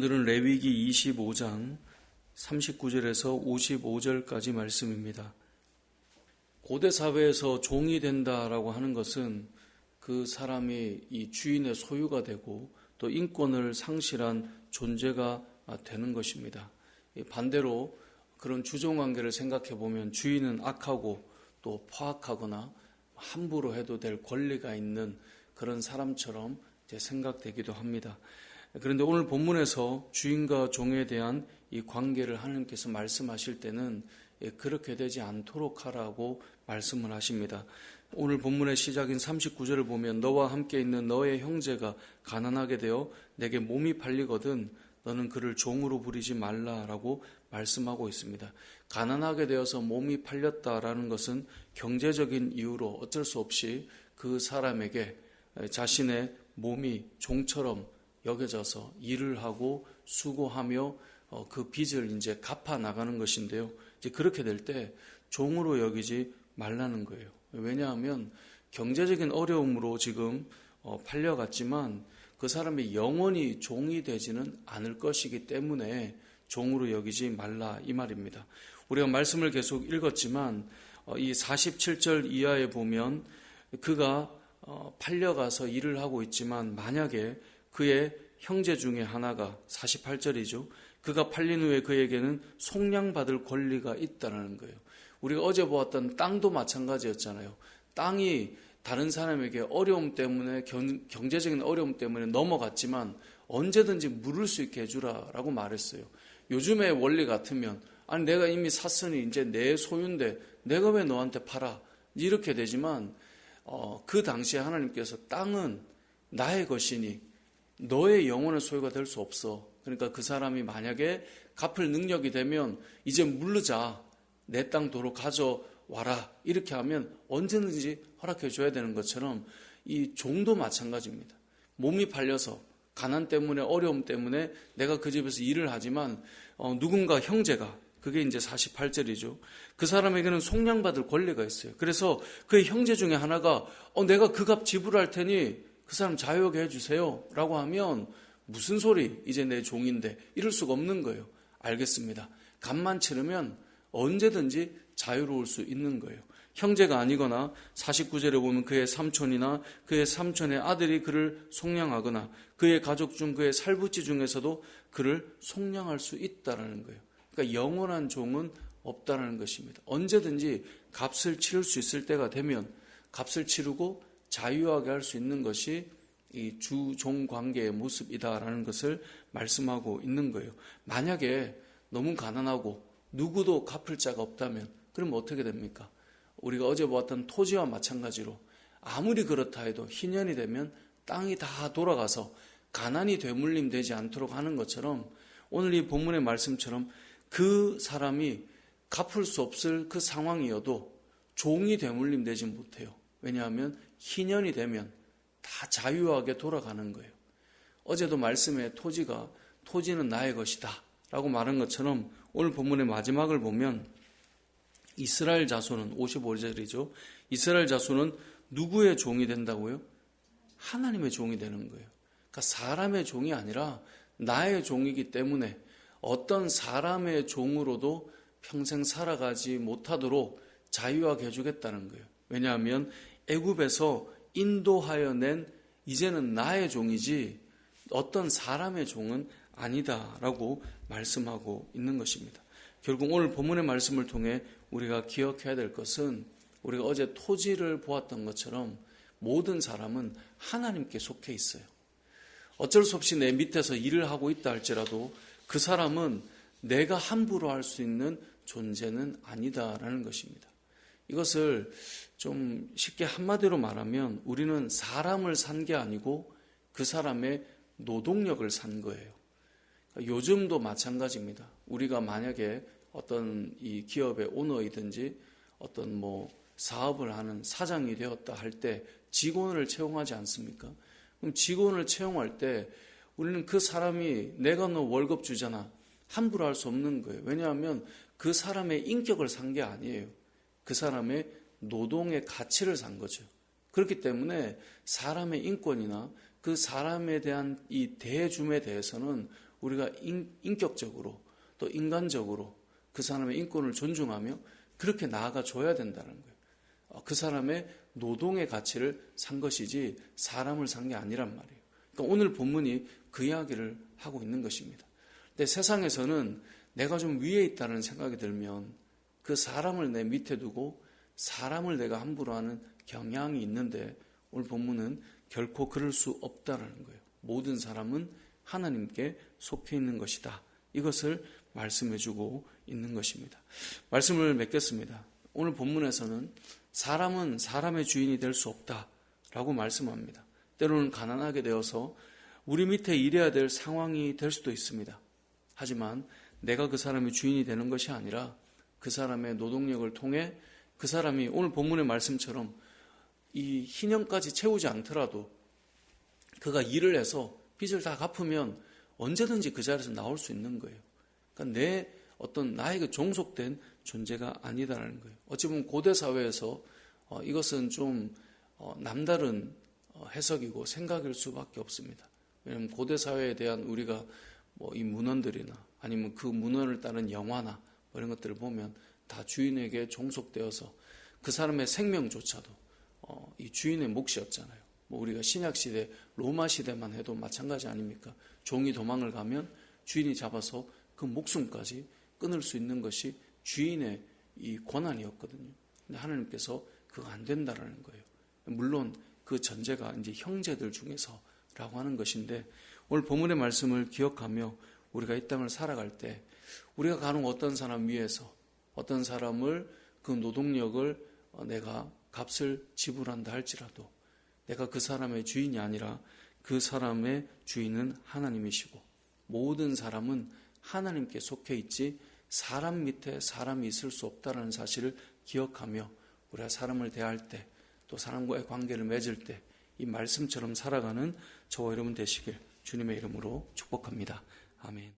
오늘은 레위기 25장 39절에서 55절까지 말씀입니다. 고대 사회에서 종이 된다라고 하는 것은 그 사람이 이 주인의 소유가 되고 또 인권을 상실한 존재가 되는 것입니다. 반대로 그런 주종관계를 생각해 보면 주인은 악하고 또 포악하거나 함부로 해도 될 권리가 있는 그런 사람처럼 생각되기도 합니다. 그런데 오늘 본문에서 주인과 종에 대한 이 관계를 하나님께서 말씀하실 때는 그렇게 되지 않도록 하라고 말씀을 하십니다. 오늘 본문의 시작인 39절을 보면 너와 함께 있는 너의 형제가 가난하게 되어 내게 몸이 팔리거든 너는 그를 종으로 부리지 말라라고 말씀하고 있습니다. 가난하게 되어서 몸이 팔렸다라는 것은 경제적인 이유로 어쩔 수 없이 그 사람에게 자신의 몸이 종처럼 여겨져서 일을 하고 수고하며 그 빚을 이제 갚아 나가는 것인데요. 이제 그렇게 될 때 종으로 여기지 말라는 거예요. 왜냐하면 경제적인 어려움으로 지금 팔려갔지만 그 사람이 영원히 종이 되지는 않을 것이기 때문에 종으로 여기지 말라 이 말입니다. 우리가 말씀을 계속 읽었지만 이 47절 이하에 보면 그가 팔려가서 일을 하고 있지만 만약에 그의 형제 중에 하나가 48절이죠. 그가 팔린 후에 그에게는 속량받을 권리가 있다는 거예요. 우리가 어제 보았던 땅도 마찬가지였잖아요. 땅이 다른 사람에게 어려움 때문에 경제적인 어려움 때문에 넘어갔지만 언제든지 물을 수 있게 해주라라고 말했어요. 요즘의 원리 같으면 아니 내가 이미 샀으니 이제 내 소유인데 내가 왜 너한테 팔아? 이렇게 되지만 그 당시에 하나님께서 땅은 나의 것이니 너의 영원한 소유가 될 수 없어. 그러니까 그 사람이 만약에 갚을 능력이 되면 이제 물르자. 내 땅 도로 가져와라. 이렇게 하면 언제든지 허락해 줘야 되는 것처럼 이 종도 마찬가지입니다. 몸이 팔려서 가난 때문에 어려움 때문에 내가 그 집에서 일을 하지만 누군가 형제가 그게 이제 48절이죠. 그 사람에게는 속량받을 권리가 있어요. 그래서 그의 형제 중에 하나가 내가 그 값 지불할 테니 그 사람 자유하게 해주세요 라고 하면 무슨 소리 이제 내 종인데 이럴 수가 없는 거예요. 알겠습니다. 값만 치르면 언제든지 자유로울 수 있는 거예요. 형제가 아니거나 49절에 보면 그의 삼촌이나 그의 삼촌의 아들이 그를 속량하거나 그의 가족 중 그의 살부치 중에서도 그를 속량할 수 있다는 거예요. 그러니까 영원한 종은 없다는 것입니다. 언제든지 값을 치를 수 있을 때가 되면 값을 치르고 자유하게 할 수 있는 것이 이 주종 관계의 모습이다라는 것을 말씀하고 있는 거예요. 만약에 너무 가난하고 누구도 갚을 자가 없다면 그럼 어떻게 됩니까? 우리가 어제 보았던 토지와 마찬가지로 아무리 그렇다 해도 희년이 되면 땅이 다 돌아가서 가난이 되물림 되지 않도록 하는 것처럼 오늘 이 본문의 말씀처럼 그 사람이 갚을 수 없을 그 상황이어도 종이 되물림 되지 못해요. 왜냐하면 희년이 되면 다 자유하게 돌아가는 거예요. 어제도 말씀에 토지는 나의 것이다 라고 말한 것처럼 오늘 본문의 마지막을 보면 이스라엘 자손은 55절이죠. 이스라엘 자손은 누구의 종이 된다고요? 하나님의 종이 되는 거예요. 그러니까 사람의 종이 아니라 나의 종이기 때문에 어떤 사람의 종으로도 평생 살아가지 못하도록 자유하게 해주겠다는 거예요. 왜냐하면 애굽에서 인도하여 낸 이제는 나의 종이지 어떤 사람의 종은 아니다라고 말씀하고 있는 것입니다. 결국 오늘 본문의 말씀을 통해 우리가 기억해야 될 것은 우리가 어제 토지를 보았던 것처럼 모든 사람은 하나님께 속해 있어요. 어쩔 수 없이 내 밑에서 일을 하고 있다 할지라도 그 사람은 내가 함부로 할 수 있는 존재는 아니다라는 것입니다. 이것을 좀 쉽게 한마디로 말하면 우리는 사람을 산 게 아니고 그 사람의 노동력을 산 거예요. 요즘도 마찬가지입니다. 우리가 만약에 어떤 이 기업의 오너이든지 어떤 사업을 하는 사장이 되었다 할 때 직원을 채용하지 않습니까? 그럼 직원을 채용할 때 우리는 그 사람이 내가 너 월급 주잖아. 함부로 할 수 없는 거예요. 왜냐하면 그 사람의 인격을 산 게 아니에요. 그 사람의 노동의 가치를 산 거죠. 그렇기 때문에 사람의 인권이나 그 사람에 대한 이 대줌에 대해서는 우리가 인격적으로 또 인간적으로 그 사람의 인권을 존중하며 그렇게 나아가줘야 된다는 거예요. 그 사람의 노동의 가치를 산 것이지 사람을 산 게 아니란 말이에요. 그러니까 오늘 본문이 그 이야기를 하고 있는 것입니다. 근데 세상에서는 내가 좀 위에 있다는 생각이 들면 그 사람을 내 밑에 두고 사람을 내가 함부로 하는 경향이 있는데 오늘 본문은 결코 그럴 수 없다라는 거예요. 모든 사람은 하나님께 속해 있는 것이다. 이것을 말씀해주고 있는 것입니다. 말씀을 맺겠습니다. 오늘 본문에서는 사람은 사람의 주인이 될 수 없다라고 말씀합니다. 때로는 가난하게 되어서 우리 밑에 일해야 될 상황이 될 수도 있습니다. 하지만 내가 그 사람의 주인이 되는 것이 아니라 그 사람의 노동력을 통해 그 사람이 오늘 본문의 말씀처럼 이 희년까지 채우지 않더라도 그가 일을 해서 빚을 다 갚으면 언제든지 그 자리에서 나올 수 있는 거예요. 그러니까 나에게 종속된 존재가 아니다라는 거예요. 어찌 보면 고대 사회에서 이것은 좀 남다른 해석이고 생각일 수밖에 없습니다. 왜냐하면 고대 사회에 대한 우리가 이 문헌들이나 아니면 그 문헌을 따른 영화나 이런 것들을 보면 다 주인에게 종속되어서 그 사람의 생명조차도 이 주인의 몫이었잖아요. 우리가 신약시대 로마 시대만 해도 마찬가지 아닙니까? 종이 도망을 가면 주인이 잡아서 그 목숨까지 끊을 수 있는 것이 주인의 이 권한이었거든요. 근데 하나님께서 그거 안 된다라는 거예요. 물론 그 전제가 이제 형제들 중에서라고 하는 것인데 오늘 본문의 말씀을 기억하며 우리가 이 땅을 살아갈 때 우리가 간혹 어떤 사람 위해서 어떤 사람을 그 노동력을 내가 값을 지불한다 할지라도 내가 그 사람의 주인이 아니라 그 사람의 주인은 하나님이시고 모든 사람은 하나님께 속해 있지 사람 밑에 사람이 있을 수 없다는 사실을 기억하며 우리가 사람을 대할 때 또 사람과의 관계를 맺을 때 이 말씀처럼 살아가는 저와 여러분 되시길 주님의 이름으로 축복합니다. 아멘.